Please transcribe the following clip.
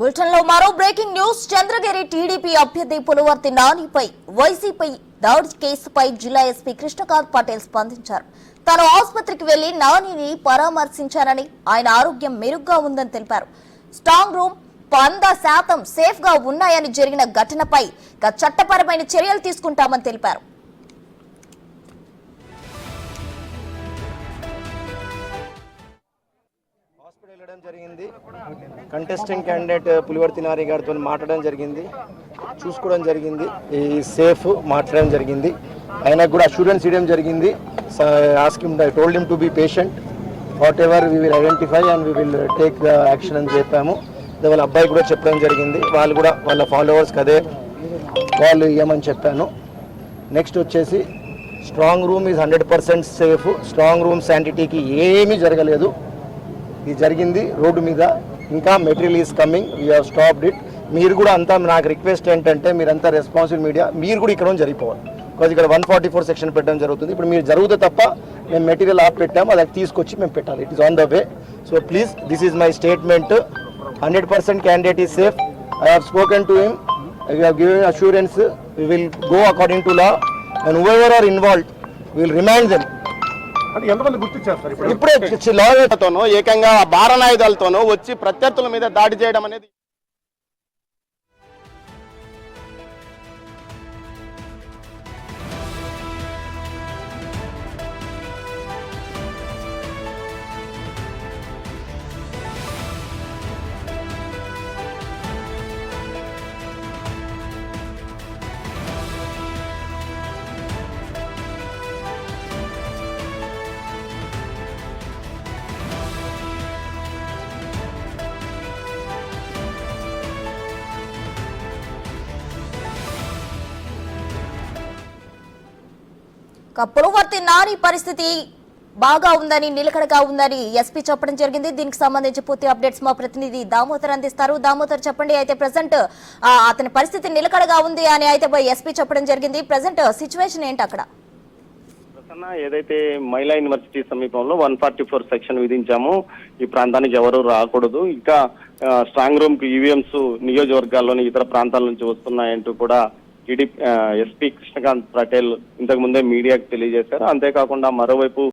Bulletin లో మరో breaking news. Chandragiri TDP అభ్యర్థి పులవర్తి నానిపై వైసీపీ దాడి కేసుపై జిల్లా ఎస్పీ కృష్ణకాంత్ పటేల్ స్పందించారు. తాను ఆసుపత్రికి వెళ్లి నానిని పరామర్శించారని, ఆయన ఆరోగ్యం మెరుగ్గా ఉందని తెలిపారు. స్ట్రాంగ్ రూమ్ 100% సేఫ్ గా ఉన్నాయని, జరిగిన ఘటనపై చట్టపరమైన చర్యలు తీసుకుంటామని తెలిపారు. జరిగింది కంటెస్టింగ్ క్యాండిడేట్ పులివర్తి నాని గారితో మాట్లాడడం జరిగింది, చూసుకోవడం జరిగింది, ఈ సేఫ్ మాట్లాడడం జరిగింది. ఆయనకు కూడా అష్యూరెన్స్ ఇవ్వడం జరిగింది. I told him to be patient, what ever we will identify and we will take the action అని చెప్పాము. వాళ్ళ అబ్బాయి కూడా చెప్పడం జరిగింది, వాళ్ళు కూడా వాళ్ళ ఫాలోవర్స్కి అదే వాళ్ళు ఇవ్వమని చెప్పాను. నెక్స్ట్ వచ్చేసి strong room is 100% safe. Strong room శానిటీకి ఏమీ జరగలేదు. ఇది జరిగింది రోడ్డు మీద. ఇంకా material is coming, we have stopped it. మీరు కూడా అంతా, నాకు రిక్వెస్ట్ ఏంటంటే మీరంతా రెస్పాన్సిబుల్ మీడియా, మీరు కూడా ఇక్కడ జరిగిపోవాలి. బికాజ్ ఇక్కడ 144 సెక్షన్ పెట్టడం జరుగుతుంది. ఇప్పుడు మీరు జరుగుతే తప్ప మేము మెటీరియల్ ఆఫ్ పెట్టాము, అది తీసుకొచ్చి మేము పెట్టాలి. It is on the way. So please, this is my statement. 100% candidate is safe. I have spoken to him, I have given assurance. We will go according to law and whoever are involved will remind them. ఇప్పుడే లాయర్లతోనూ ఏకంగా భారనాయుధాలతోనూ వచ్చి ప్రత్యర్థుల మీద దాడి చేయడం అనేది పులవర్తి నాని పరిస్థితి బాగా ఉందని, నిలకడగా ఉందని ఎస్పీ చెప్పడం జరిగింది. దీనికి సంబంధించి పూర్తి అప్డేట్స్ మా ప్రతినిధి దామోదర్ అందిస్తారు. దామోదర్, చెప్పండి. అయితే ప్రెసెంట్ అతని పరిస్థితి నిలకడగా ఉంది అని అయితే ఎస్పీ చెప్పడం జరిగింది. ప్రెసెంట్ సిచ్యువేషన్ ఏంటి అక్కడ? ఏదైతే మహిళా యూనివర్సిటీ సమీపంలో 144 సెక్షన్ విధించాము, ఈ ప్రాంతానికి ఎవరు రాకూడదు, ఇంకా స్ట్రాంగ్ రూమ్ కు ఈవీఎంస్ నియోజకవర్గాల్లోని ఇతర ప్రాంతాల నుంచి వస్తున్నాయంటూ కూడా టీడీపీ ఎస్పీ కృష్ణకాంత్ పటేల్ ఇంతకు ముందే మీడియాకు తెలియజేశారు. అంతేకాకుండా మరోవైపు